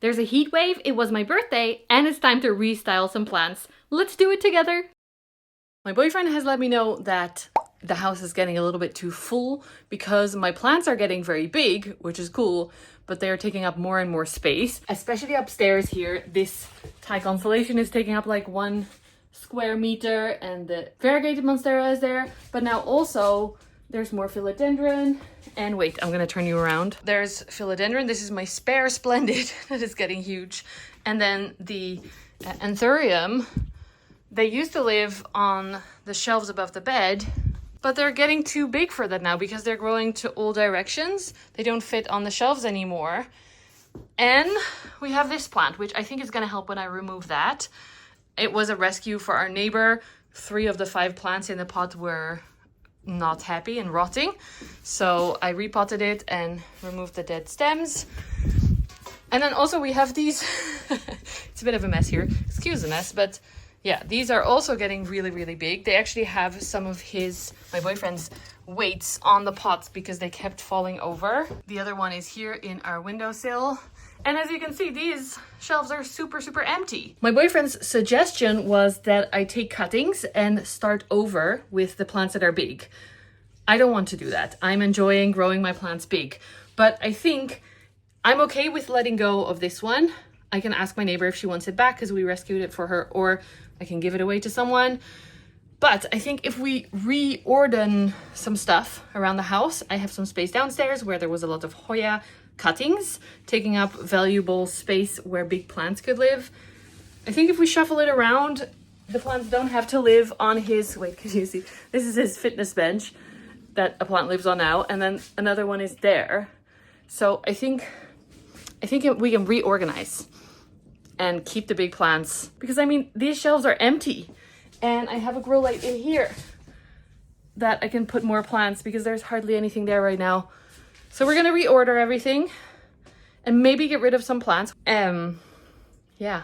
There's a heat wave, it was my birthday, and it's time to restyle some plants. Let's do it together! My boyfriend has let me know that the house is getting a little bit too full because my plants are getting very big, which is cool, but they're taking up more and more space. Especially upstairs here, this Thai constellation is taking up like 1 square meter, and the variegated monstera is there, but now also there's more philodendron. And wait, I'm gonna turn you around. There's philodendron. This is my spare splendid that is getting huge. And then the anthurium, they used to live on the shelves above the bed, but they're getting too big for that now because they're growing to all directions. They don't fit on the shelves anymore. And we have this plant, which I think is gonna help when I remove that. It was a rescue for our neighbor. 3 of the 5 plants in the pot were not happy and rotting, so I repotted it and removed the dead stems. And then also we have these it's a bit of a mess here, excuse the mess, but yeah, these are also getting really big. They actually have some of my boyfriend's weights on the pots because they kept falling over. The other one is here in our windowsill. And as you can see, these shelves are super empty. My boyfriend's suggestion was that I take cuttings and start over with the plants that are big. I don't want to do that. I'm enjoying growing my plants big, but I think I'm okay with letting go of this one. I can ask my neighbor if she wants it back because we rescued it for her, or I can give it away to someone. But I think if we reorder some stuff around the house, I have some space downstairs where there was a lot of Hoya cuttings, taking up valuable space where big plants could live. I think if we shuffle it around, the plants don't have to live on his, wait, can you see? This is his fitness bench that a plant lives on now, and then another one is there. So I think we can reorganize and keep the big plants, because I mean, these shelves are empty, and I have a grow light in here that I can put more plants because there's hardly anything there right now. So we're gonna reorder everything and maybe get rid of some plants. Yeah.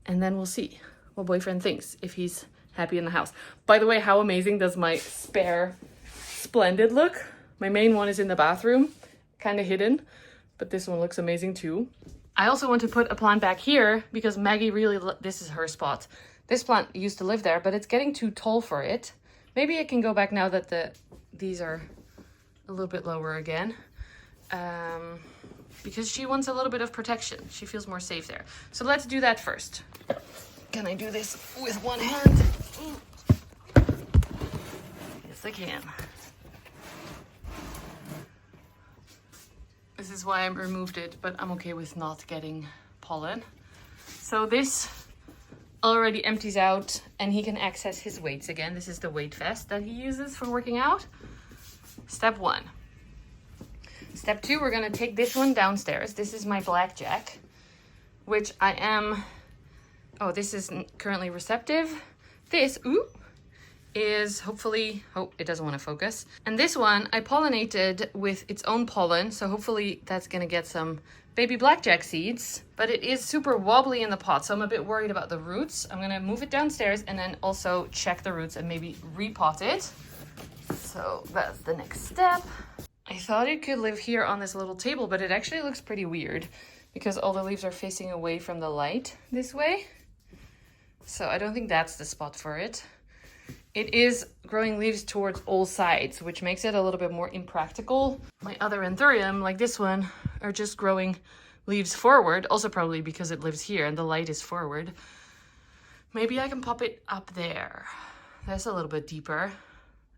And then we'll see what boyfriend thinks, if he's happy in the house. By the way, how amazing does my spare splendid look? My main one is in the bathroom, kind of hidden, but this one looks amazing too. I also want to put a plant back here because Maggie this is her spot. This plant used to live there, but it's getting too tall for it. Maybe it can go back now that these are a little bit lower again, because she wants a little bit of protection. She feels more safe there. So let's do that first. Can I do this with one hand? Yes, I can. This is why I removed it, but I'm okay with not getting pollen. So this already empties out and he can access his weights again. This is the weight vest that he uses for working out. Step 1. Step 2, we're gonna take this one downstairs. This is my blackjack, which this is currently receptive. This, is hopefully, it doesn't want to focus. And this one I pollinated with its own pollen, so hopefully that's gonna get some baby blackjack seeds, but it is super wobbly in the pot, so I'm a bit worried about the roots. I'm gonna move it downstairs and then also check the roots and maybe repot it. So that's the next step. I thought it could live here on this little table, but it actually looks pretty weird because all the leaves are facing away from the light this way. So I don't think that's the spot for it. It is growing leaves towards all sides, which makes it a little bit more impractical. My other anthurium, like this one, are just growing leaves forward, also probably because it lives here and the light is forward. Maybe I can pop it up there. That's a little bit deeper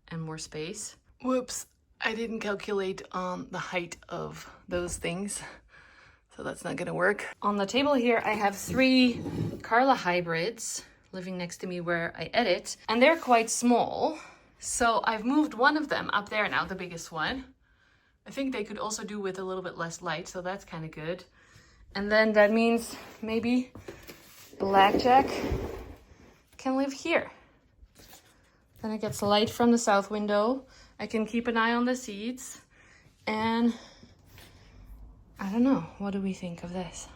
and more space. Whoops, I didn't calculate on the height of those things, so that's not gonna work. On the table here, I have 3 Carla hybrids living next to me where I edit, and they're quite small. So I've moved one of them up there now, the biggest one. I think they could also do with a little bit less light, so that's kind of good. And then that means maybe blackjack can live here. Then it gets light from the south window. I can keep an eye on the seeds. And I don't know, what do we think of this?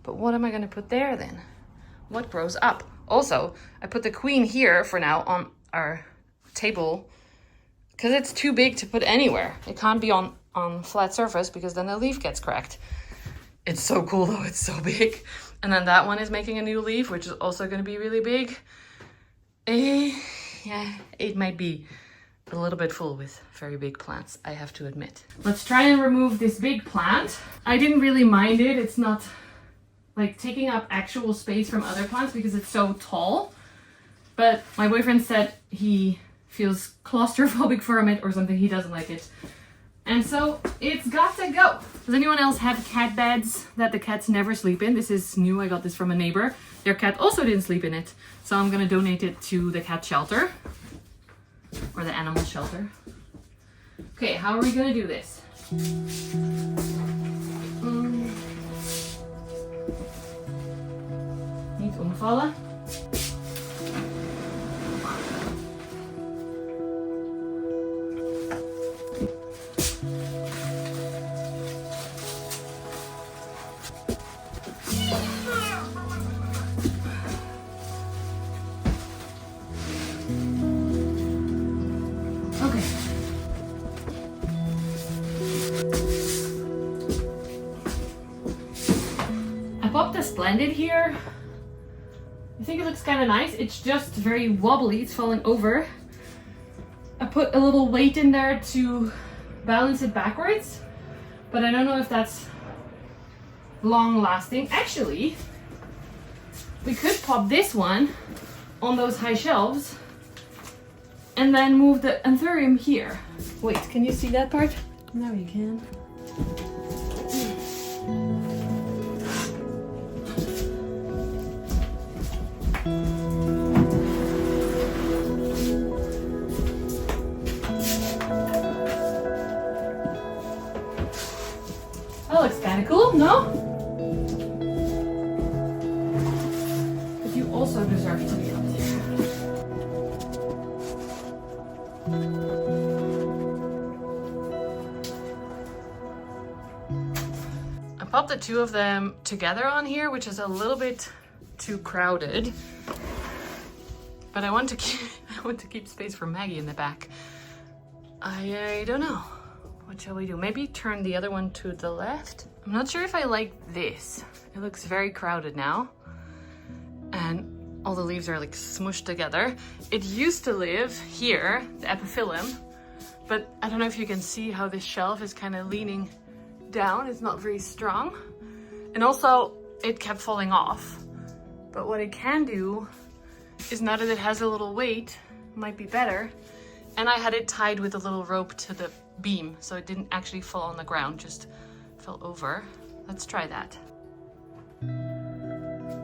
But what am I gonna put there then? What grows up? Also, I put the queen here for now on our table because it's too big to put anywhere. It can't be on flat surface because then the leaf gets cracked. It's so cool though, it's so big. And then that one is making a new leaf, which is also going to be really big. Yeah, it might be a little bit full with very big plants, I have to admit. Let's try and remove this big plant. I didn't really mind it. It's not like taking up actual space from other plants because it's so tall. But my boyfriend said he feels claustrophobic from it or something. He doesn't like it. And so it's got to go. Does anyone else have cat beds that the cats never sleep in? This is new. I got this from a neighbor. Their cat also didn't sleep in it. So I'm going to donate it to the cat shelter or the animal shelter. Okay, how are we going to do this? Niet omvallen. Blended here. I think it looks kind of nice. It's just very wobbly. It's falling over. I put a little weight in there to balance it backwards, but I don't know if that's long lasting. Actually, we could pop this one on those high shelves and then move the anthurium here. Wait, can you see that part? Now you can. That looks kind of cool, no? But you also deserve to be up there. I popped the two of them together on here, which is a little bit too crowded. But I want to keep space for Maggie in the back. I don't know. What shall we do? Maybe turn the other one to the left? I'm not sure if I like this. It looks very crowded now. And all the leaves are like smushed together. It used to live here, the epiphyllum, but I don't know if you can see how this shelf is kind of leaning down. It's not very strong. And also it kept falling off. But what it can do is now that it has a little weight, it might be better. And I had it tied with a little rope to the beam, so it didn't actually fall on the ground, just fell over. Let's try that.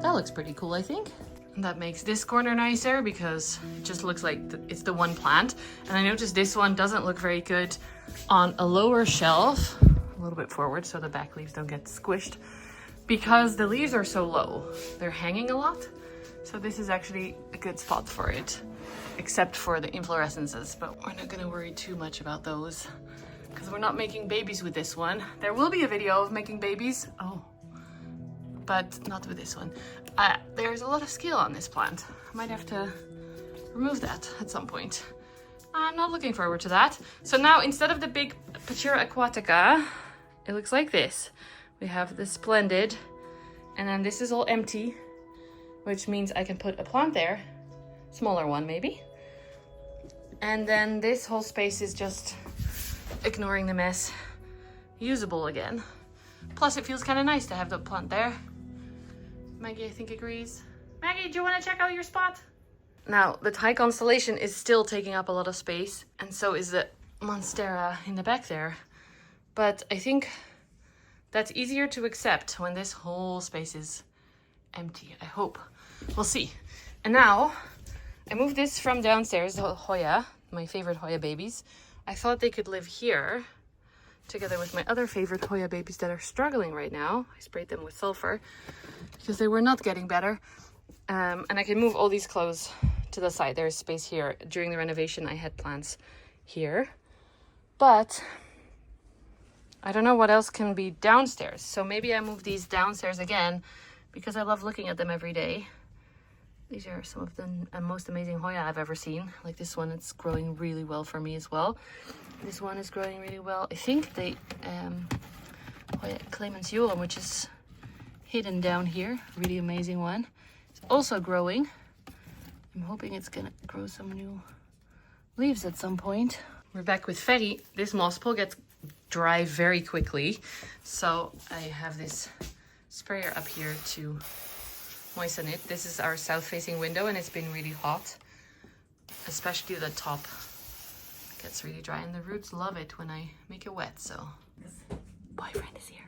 That looks pretty cool, I think. And that makes this corner nicer because it just looks like it's the one plant. And I noticed this one doesn't look very good on a lower shelf, a little bit forward so the back leaves don't get squished, because the leaves are so low. They're hanging a lot. So this is actually a good spot for it, except for the inflorescences, but we're not gonna worry too much about those because we're not making babies with this one. There will be a video of making babies, but not with this one. There's a lot of scale on this plant. I might have to remove that at some point. I'm not looking forward to that. So now instead of the big Pachira aquatica, it looks like this. We have the splendid, and then this is all empty, which means I can put a plant there, smaller one maybe. And then this whole space is just, ignoring the mess, usable again. Plus it feels kind of nice to have the plant there. Maggie, I think, agrees. Maggie, do you want to check out your spot? Now, the Thai constellation is still taking up a lot of space, and so is the Monstera in the back there. But I think that's easier to accept when this whole space is empty, I hope. We'll see. And now, I moved this from downstairs, the Hoya, my favorite Hoya babies. I thought they could live here, together with my other favorite Hoya babies that are struggling right now. I sprayed them with sulfur, because they were not getting better. And I can move all these clothes to the side. There's space here. During the renovation, I had plants here. But I don't know what else can be downstairs. So maybe I move these downstairs again, because I love looking at them every day. These are some of the most amazing Hoya I've ever seen. Like this one, it's growing really well for me as well. This one is growing really well. I think the Hoya Clemens Joram, which is hidden down here. Really amazing one. It's also growing. I'm hoping it's gonna grow some new leaves at some point. We're back with Ferry. This moss pole gets dry very quickly. So I have this sprayer up here to moisten it. This is our south-facing window and it's been really hot. Especially the top gets really dry and the roots love it when I make it wet, so. This boyfriend is here.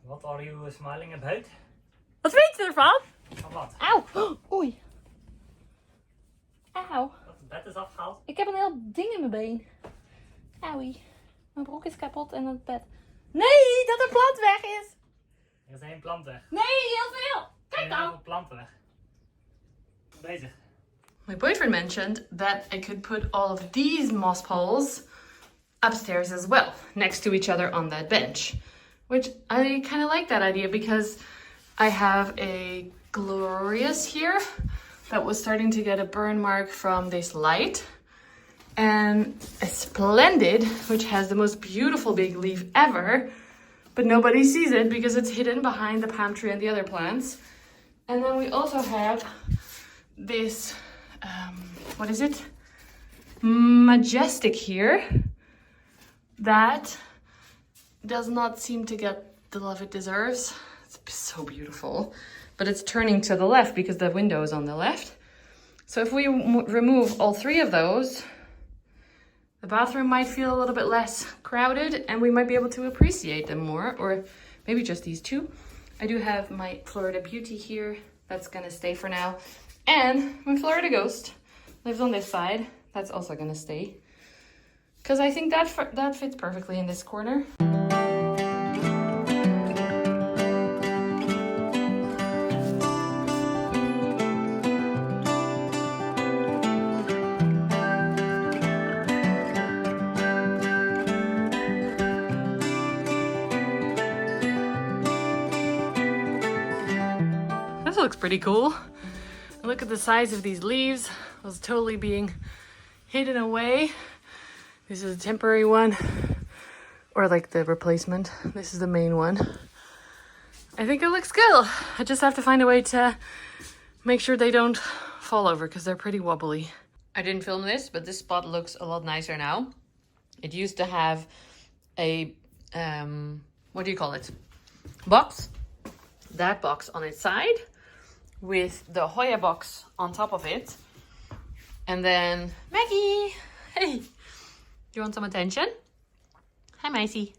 What are you smiling about? Wat weet je ervan? Van wat? Auw! Oei. Auw. Het bed is afgehaald. Ik heb een heel ding in mijn been. Auwie. Mijn broek is kapot en het bed. Nee, dat een plant weg is! Er is één plant weg. Nee, heel veel! Kijk dan! Heel veel planten weg. Bezig. My boyfriend mentioned that I could put all of these moss poles upstairs as well, next to each other on that bench. Which I kind of like that idea because I have a glorious here that was starting to get a burn mark from this light. And a splendid, which has the most beautiful big leaf ever, but nobody sees it because it's hidden behind the palm tree and the other plants. And then we also have this, what is it? Majestic here that does not seem to get the love it deserves. It's so beautiful, but it's turning to the left because the window is on the left. So if we remove all three of those, the bathroom might feel a little bit less crowded and we might be able to appreciate them more, or maybe just these two. I do have my Florida Beauty here. That's gonna stay for now. And my Florida Ghost lives on this side. That's also gonna stay. Because I think that fits perfectly in this corner. This looks pretty cool. And look at the size of these leaves. It was totally being hidden away. This is a temporary one, or like the replacement. This is the main one. I think it looks good. I just have to find a way to make sure they don't fall over because they're pretty wobbly. I didn't film this, but this spot looks a lot nicer now. It used to have a, what do you call it? Box. That box on its side with the Hoya box on top of it. And then, Maggie, hey. You want some attention? Hi, Maisie.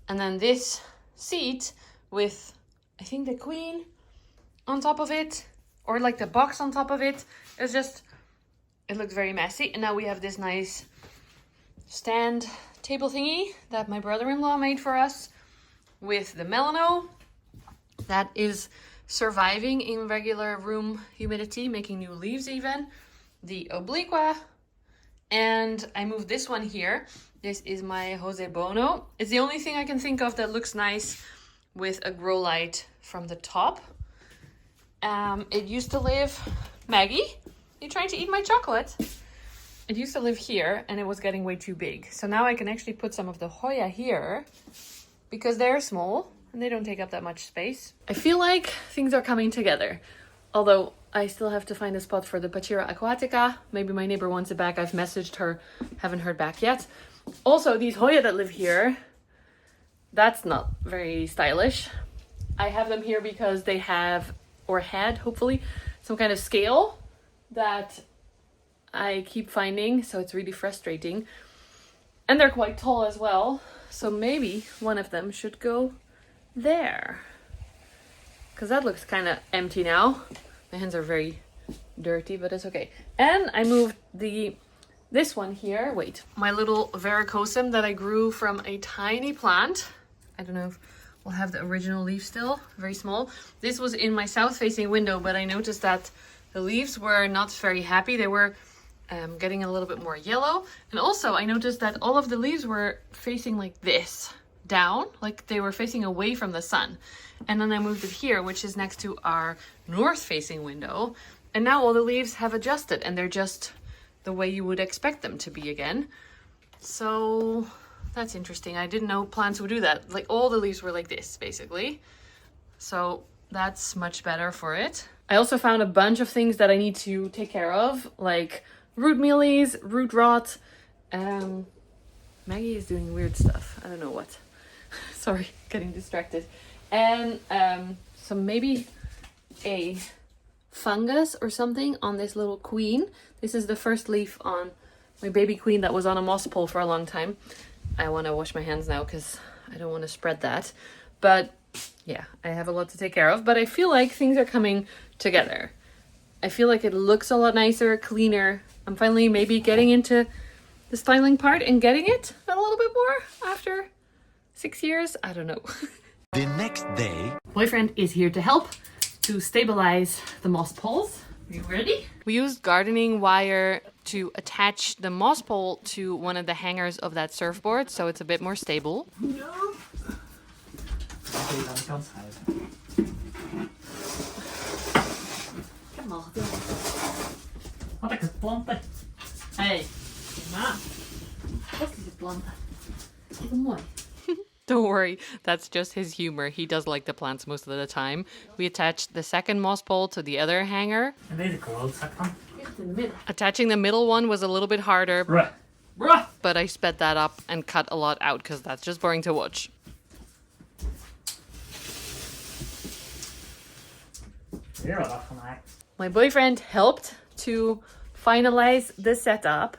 And then this seat with, I think, the queen on top of it, or like the box on top of it. It's just, it looks very messy. And now we have this nice stand table thingy that my brother-in-law made for us with the Melano that is surviving in regular room humidity, making new leaves even. The Obliqua. And I moved this one here. This is my Jose Bono. It's the only thing I can think of that looks nice with a grow light from the top. It used to live... Maggie, you trying to eat my chocolate? It used to live here and it was getting way too big. So now I can actually put some of the Hoya here because they're small and they don't take up that much space. I feel like things are coming together. Although I still have to find a spot for the Pachira aquatica. Maybe my neighbor wants it back. I've messaged her, haven't heard back yet. Also, these Hoya that live here, that's not very stylish. I have them here because they have, or had, hopefully, some kind of scale that I keep finding. So it's really frustrating. And they're quite tall as well. So maybe one of them should go there. Because that looks kind of empty now. My hands are very dirty, but it's okay. And I moved this one here. Wait, my little varicosum that I grew from a tiny plant. I don't know if we'll have the original leaf still, very small. This was in my south-facing window, but I noticed that the leaves were not very happy. They were getting a little bit more yellow. And also I noticed that all of the leaves were facing like this, down, like they were facing away from the sun. And then I moved it here, which is next to our north-facing window. And now all the leaves have adjusted and they're just the way you would expect them to be again. So that's interesting. I didn't know plants would do that. Like all the leaves were like this, basically. So that's much better for it. I also found a bunch of things that I need to take care of, like root mealies, root rot. Maggie is doing weird stuff. I don't know what. Sorry, getting distracted. And some maybe a fungus or something on this little queen. This is the first leaf on my baby queen that was on a moss pole for a long time. I want to wash my hands now because I don't want to spread that. But yeah, I have a lot to take care of, but I feel like things are coming together. I feel like it looks a lot nicer, cleaner. I'm finally maybe getting into the styling part and getting it a little bit more after 6 years. I don't know. The next day, Boyfriend is here to help to stabilize the moss poles. Are you ready? We used gardening wire to attach the moss pole to one of the hangers of that surfboard, so it's a bit more stable. No. Kun je aan de kant schuiven. Ik heb hem al getild. Had ik het planten? Hey, Ja. wat is het planten? Wat mooi. Don't worry, that's just his humor. He does like the plants most of the time. We attached the second moss pole to the other hanger. En deze klootzak dan? Echt in de midden. Attaching the middle one was a little bit harder, Bruh. Bruh. but I sped that up and cut a lot out because that's just boring to watch. Weer wat afgemaakt. My boyfriend helped to finalize the setup.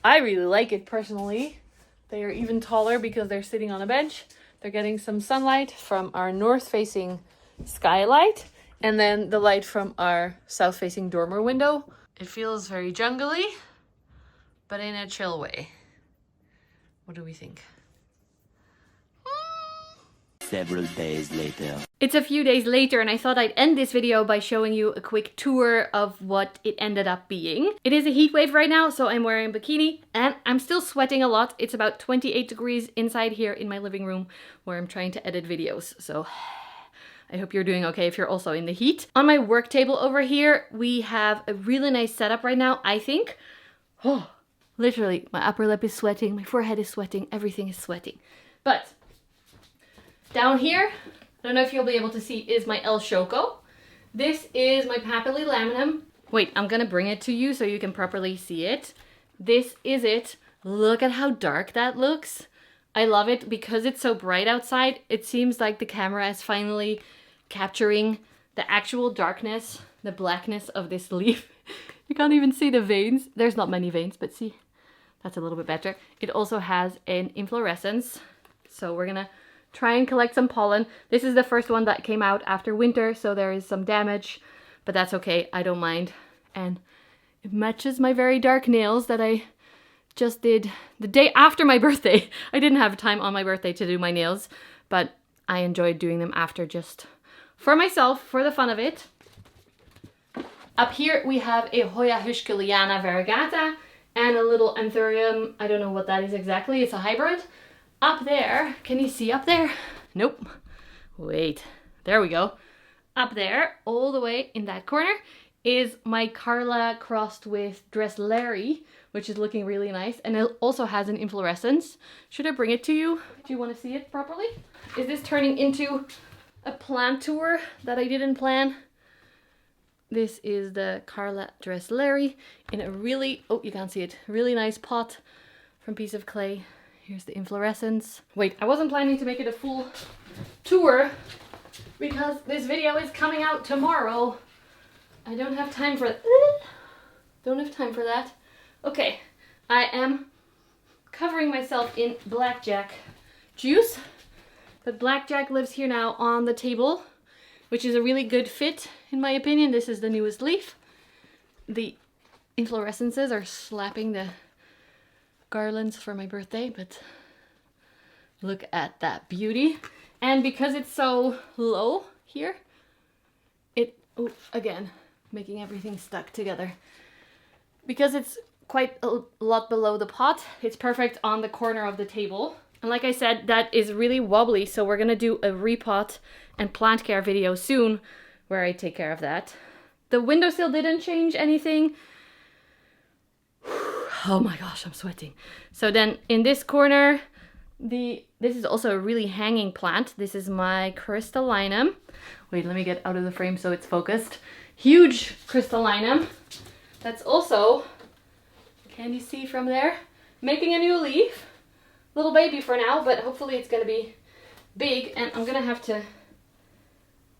I really like it personally. They are even taller because they're sitting on a bench. They're getting some sunlight from our north-facing skylight and then the light from our south-facing dormer window. It feels very jungly, but in a chill way. What do we think? several days later. It's a few days later and I thought I'd end this video by showing you a quick tour of what it ended up being. It is a heat wave right now, so I'm wearing a bikini and I'm still sweating a lot. It's about 28 degrees inside here in my living room where I'm trying to edit videos. So I hope you're doing okay if you're also in the heat. On my work table over here, we have a really nice setup right now, I think. Oh, literally, my upper lip is sweating, my forehead is sweating, everything is sweating. But down here, I don't know if you'll be able to see, is my El Choco. This is my Papilli Laminum. Wait, I'm gonna bring it to you so you can properly see it. This is it. Look at how dark that looks. I love it because it's so bright outside. It seems like the camera is finally capturing the actual darkness, the blackness of this leaf. You can't even see the veins. There's not many veins, but see, that's a little bit better. It also has an inflorescence. So we're gonna try and collect some pollen. This is the first one that came out after winter, so there is some damage, but that's okay, I don't mind. And it matches my very dark nails that I just did the day after my birthday. I didn't have time on my birthday to do my nails, but I enjoyed doing them after just for myself, for the fun of it. Up here we have a Hoya Huskeliana variegata and a little Anthurium. I don't know what that is exactly, it's a hybrid. Up there, can you see up there? Nope. Wait, there we go. Up there, all the way in that corner, is my Carla crossed with Dressleri, which is looking really nice. And it also has an inflorescence. Should I bring it to you? Do you want to see it properly? Is this turning into a plant tour that I didn't plan? This is the Carla Dressleri in a really, oh, you can't see it, really nice pot from Piece of Clay. Here's the inflorescence. Wait, I wasn't planning to make it a full tour because this video is coming out tomorrow. I don't have time for that. Don't have time for that. Okay, I am covering myself in blackjack juice. But blackjack lives here now on the table, which is a really good fit in my opinion. This is the newest leaf. The inflorescences are slapping the garlands for my birthday, but look at that beauty. And because it's so low here, oh, again, making everything stuck together. Because it's quite a lot below the pot, it's perfect on the corner of the table. And like I said, that is really wobbly, so we're gonna do a repot and plant care video soon where I take care of that. The windowsill didn't change anything. Oh my gosh, I'm sweating. So then in this corner, This is also a really hanging plant. This is my crystallinum. Wait, let me get out of the frame so it's focused. Huge crystallinum. That's also, can you see from there? Making a new leaf. Little baby for now, but hopefully it's gonna be big, and I'm gonna have to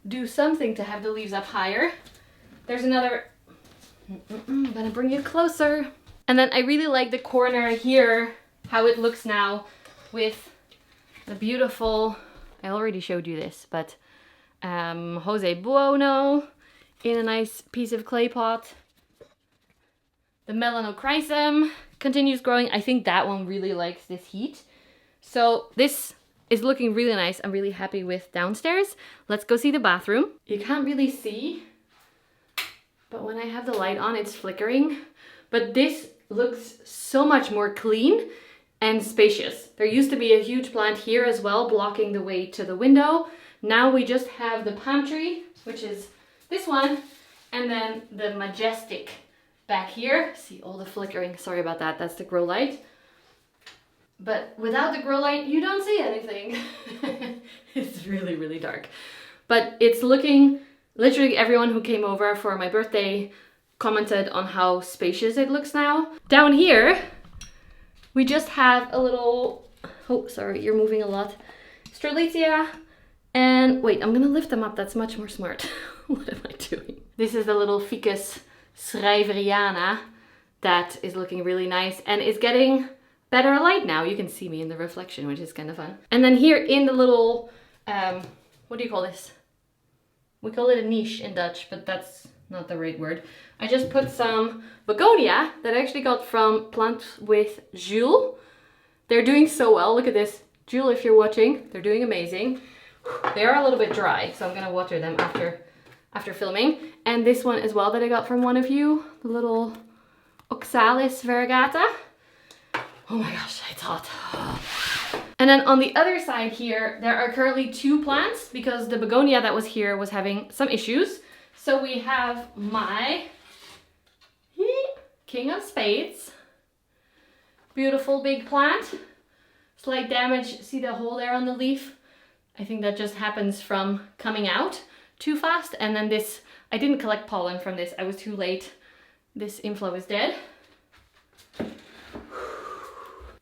do something to have the leaves up higher. There's another, I'm gonna bring you closer. And then I really like the corner here, how it looks now with the beautiful, I already showed you this, but Jose Buono in a nice piece of clay pot. The Melanochrysum continues growing. I think that one really likes this heat. So this is looking really nice. I'm really happy with downstairs. Let's go see the bathroom. You can't really see, but when I have the light on, it's flickering. But this looks so much more clean and spacious. There used to be a huge plant here as well, blocking the way to the window. Now we just have the palm tree, which is this one, and then the majestic back here. See all the flickering, sorry about that, that's the grow light. But without the grow light, you don't see anything. It's really, really dark. But it's looking, literally everyone who came over for my birthday commented on how spacious it looks now. Down here, we just have a little, oh, sorry, you're moving a lot. Strelitzia, and wait, I'm gonna lift them up, that's much more smart. What am I doing? This is the little Ficus schrijveriana that is looking really nice and is getting better light now. You can see me in the reflection, which is kind of fun. And then here in the little, what do you call this? We call it a niche in Dutch, but that's not the right word. I just put some begonia that I actually got from Plant with Jules. They're doing so well. Look at this. Jules, if you're watching, they're doing amazing. They are a little bit dry, so I'm gonna water them after filming. And this one as well that I got from one of you, the little Oxalis variegata. Oh my gosh, it's hot. And then on the other side here, there are currently 2 plants because the begonia that was here was having some issues. So we have my King of Spades. Beautiful big plant. Slight damage, see the hole there on the leaf? I think that just happens from coming out too fast. And then this, I didn't collect pollen from this, I was too late. This inflow is dead.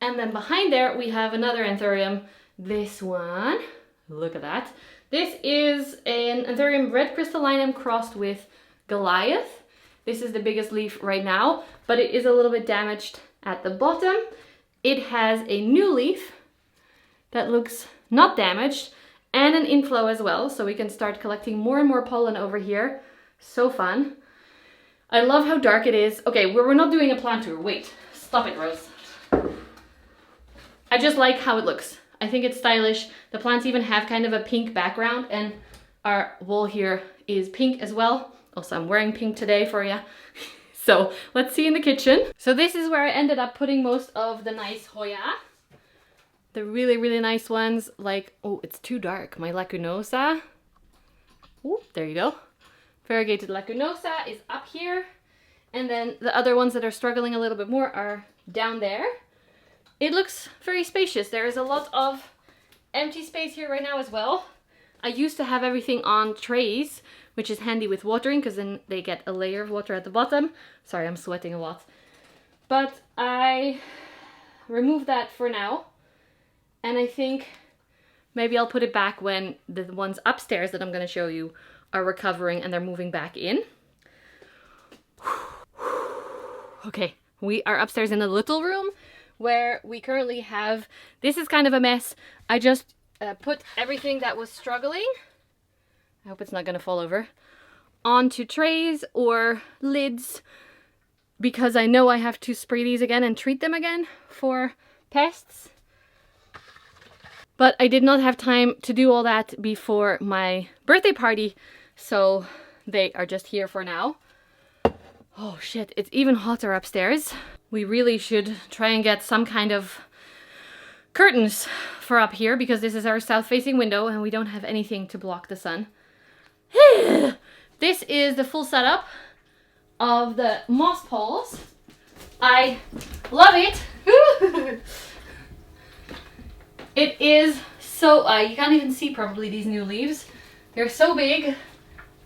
And then behind there we have another anthurium, this one, look at that. This is an anthurium red crystallinum crossed with Goliath. This is the biggest leaf right now, but it is a little bit damaged at the bottom. It has a new leaf that looks not damaged and an inflow as well, so we can start collecting more and more pollen over here. So fun. I love how dark it is. Okay, we're not doing a plant tour. Wait, stop it, Rose. I just like how it looks. I think it's stylish. The plants even have kind of a pink background, and our wall here is pink as well. Also, I'm wearing pink today for you. So let's see in the kitchen. So this is where I ended up putting most of the nice Hoya. The really, really nice ones, like, oh, it's too dark. My lacunosa. Oh, there you go. Variegated lacunosa is up here. And then the other ones that are struggling a little bit more are down there. It looks very spacious. There is a lot of empty space here right now as well. I used to have everything on trays, which is handy with watering because then they get a layer of water at the bottom. Sorry, I'm sweating a lot. But I removed that for now. And I think maybe I'll put it back when the ones upstairs that I'm going to show you are recovering and they're moving back in. Okay, we are upstairs in the little room where we currently have, this is kind of a mess. I just put everything that was struggling, I hope it's not gonna fall over, onto trays or lids because I know I have to spray these again and treat them again for pests. But I did not have time to do all that before my birthday party, so they are just here for now. Oh shit, it's even hotter upstairs. We really should try and get some kind of curtains for up here because this is our south-facing window and we don't have anything to block the sun. This is the full setup of the moss poles. I love it. It is so, you can't even see probably these new leaves. They're so big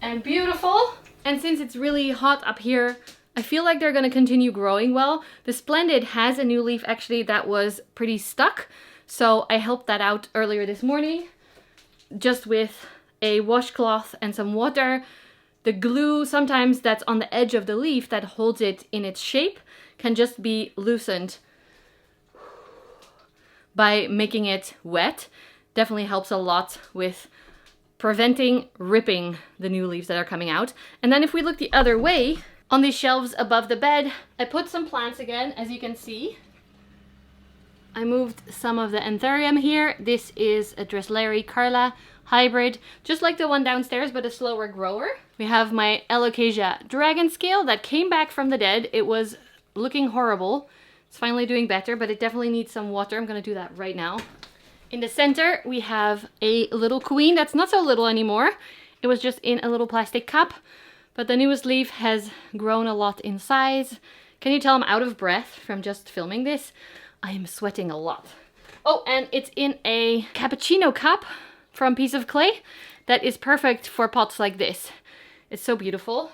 and beautiful. And since it's really hot up here, I feel like they're gonna continue growing well. The Splendid has a new leaf actually that was pretty stuck. So I helped that out earlier this morning, just with a washcloth and some water. The glue sometimes that's on the edge of the leaf that holds it in its shape can just be loosened by making it wet. Definitely helps a lot with preventing ripping the new leaves that are coming out. And then if we look the other way, on these shelves above the bed, I put some plants again, as you can see. I moved some of the anthurium here. This is a Dressleri Carla hybrid, just like the one downstairs, but a slower grower. We have my Alocasia dragon scale that came back from the dead. It was looking horrible. It's finally doing better, but it definitely needs some water. I'm gonna do that right now. In the center, we have a little queen that's not so little anymore. It was just in a little plastic cup, but the newest leaf has grown a lot in size. Can you tell I'm out of breath from just filming this? I am sweating a lot. Oh, and it's in a cappuccino cup from Piece of Clay that is perfect for pots like this. It's so beautiful.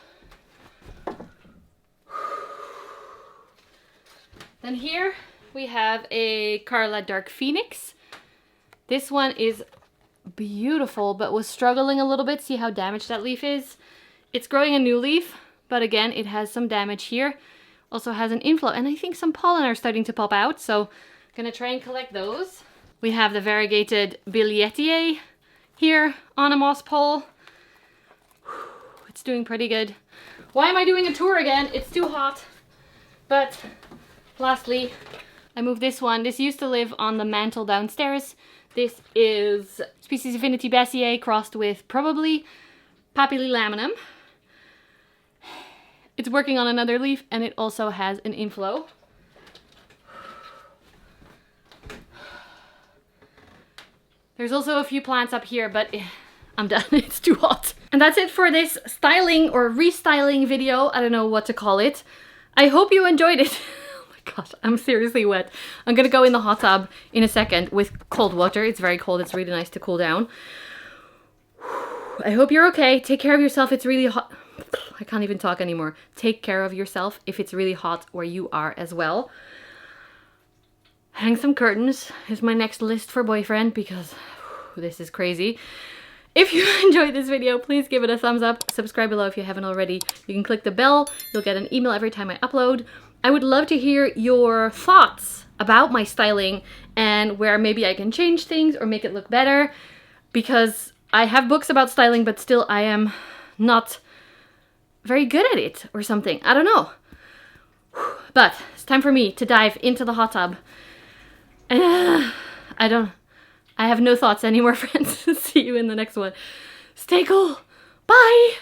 Then here we have a Carla Dark Phoenix. This one is beautiful, but was struggling a little bit. See how damaged that leaf is? It's growing a new leaf, but again, it has some damage here. Also has an inflow, and I think some pollen are starting to pop out, so I'm gonna try and collect those. We have the variegated Billietier here on a moss pole. It's doing pretty good. Why am I doing a tour again? It's too hot. But lastly, I moved this one. This used to live on the mantle downstairs. This is species Affinity Bassier crossed with probably Papillilaminum. It's working on another leaf, and it also has an inflow. There's also a few plants up here, but I'm done. It's too hot. And that's it for this styling or restyling video. I don't know what to call it. I hope you enjoyed it. Oh my gosh, I'm seriously wet. I'm gonna go in the hot tub in a second with cold water. It's very cold. It's really nice to cool down. I hope you're okay. Take care of yourself. It's really hot. I can't even talk anymore. Take care of yourself if it's really hot where you are as well. Hang some curtains is my next list for boyfriend, because this is crazy. If you enjoyed this video, please give it a thumbs up. Subscribe below if you haven't already. You can click the bell. You'll get an email every time I upload. I would love to hear your thoughts about my styling and where maybe I can change things or make it look better, because I have books about styling, but still I am not very good at it or something. I don't know. But it's time for me to dive into the hot tub. I have no thoughts anymore, friends. See you in the next one. Stay cool. Bye.